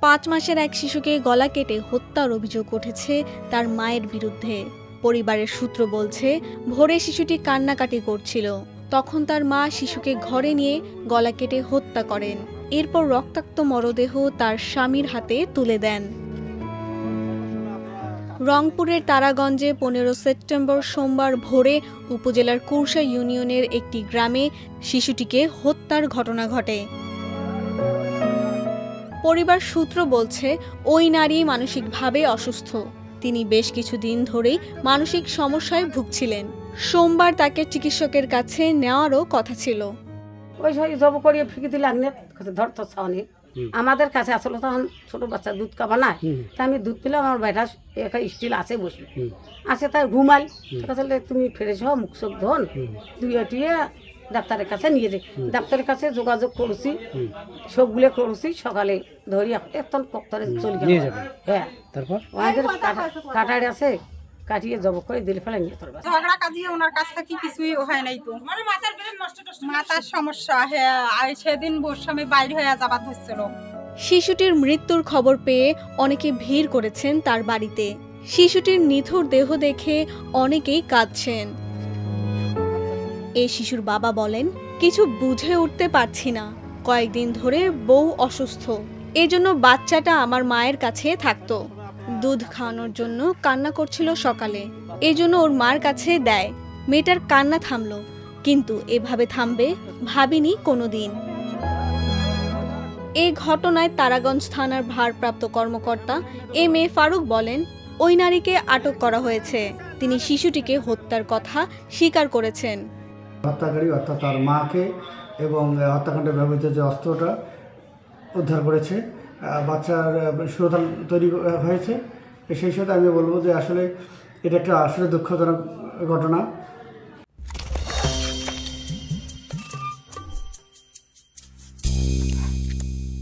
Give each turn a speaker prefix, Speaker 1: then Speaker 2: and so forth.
Speaker 1: 5 মাসের এক শিশুকে গলা কেটে হত্যার অভিযোগ উঠেছে তার মায়ের বিরুদ্ধে। পরিবারের সূত্র বলছে, ভোরে শিশুটি কান্নাকাটি করছিল। তখন তার মা শিশুকে ঘরে নিয়ে গলা কেটে হত্যা করেন। এরপর রক্তাক্ত মরদেহ তার স্বামীর হাতে তুলে দেন। রংপুরের তারাগঞ্জে 15 সেপ্টেম্বর সোমবার ভোরে উপজেলার কুরসা ইউনিয়নের একটি গ্রামে শিশুটিকে হত্যার ঘটনা ঘটে। পরিবার সূত্র বলছে, ওই নারী মানসিকভাবে অসুস্থ। তিনি বেশ কিছুদিন ধরেই মানসিক সমস্যায় ভুগছিলেন। সোমবার তাকে চিকিৎসকের কাছে নেওয়ারও কথা ছিল।
Speaker 2: ওই জব করিয়ে ফিকে দিলে ধর তো ছাউনি আমাদের কাছে আসলে তখন ছোট বাচ্চা দুধ খাবা না, তা আমি দুধ পেলাম। আমার বাইটা একটা স্টিল আছে বসে আছে, তাই ঘুমাই। তুমি ফ্রেশ হও, মুখ চোখ ধন, দুইয়ে টুয়ে ডাক্তারের কাছে নিয়ে যাই। ডাক্তারের কাছে যোগাযোগ করছি, সবগুলো করছি। সকালে ধরি এখন কক্তরে চলে গেল। হ্যাঁ, তারপর ওদের কাটাড়ি আছে, কাটিয়ে জব করে দিলে ফেলে নিয়ে তোর
Speaker 3: ঝগড়া কাজিয়ে ওনার কাছ থেকে কিছুই হয় নাই তো, মানে মাথার সমস্যা। হ্যাঁ, আর সেদিন বর্ষামে বাইরে হয়ে যাবার ধরছিল।
Speaker 1: শিশুটির মৃত্যুর খবর পেয়ে অনেকে ভিড় করেছেন তার বাড়িতে। শিশুটির নিথর দেহ দেখে অনেকেই কাঁদছেন। এই শিশুর বাবা বলেন, কিছু বুঝে উঠতে পারছি না। কয়েকদিন ধরে বউ অসুস্থ, এজন্য বাচ্চাটা আমার মায়ের কাছে থাকতো। দুধ খাওয়ানোর জন্য কান্না করছিল সকালে, এজন্য ওর মার কাছে দেয়। মেয়েটার কান্না থামলো, কিন্তু এভাবে থামবে ভাবিনি কোনোদিন। এই ঘটনায় তারাগঞ্জ থানার ভারপ্রাপ্ত কর্মকর্তা এম.এ. ফারুক বলেন, ওই নারীকে আটক করা হয়েছে। তিনি শিশুটিকে হত্যার কথা স্বীকার করেছেন।
Speaker 4: হত্যাকারী অর্থাৎ তার মাকে এবং হত্যাকাণ্ডে ব্যবহৃত যে অস্ত্রটা উদ্ধার করেছে। বাচ্চার শিরোধান তৈরি হয়েছে। সেই সাথে আমি বলবো যে আসলে এটা একটা আসলে দুঃখজনক ঘটনা।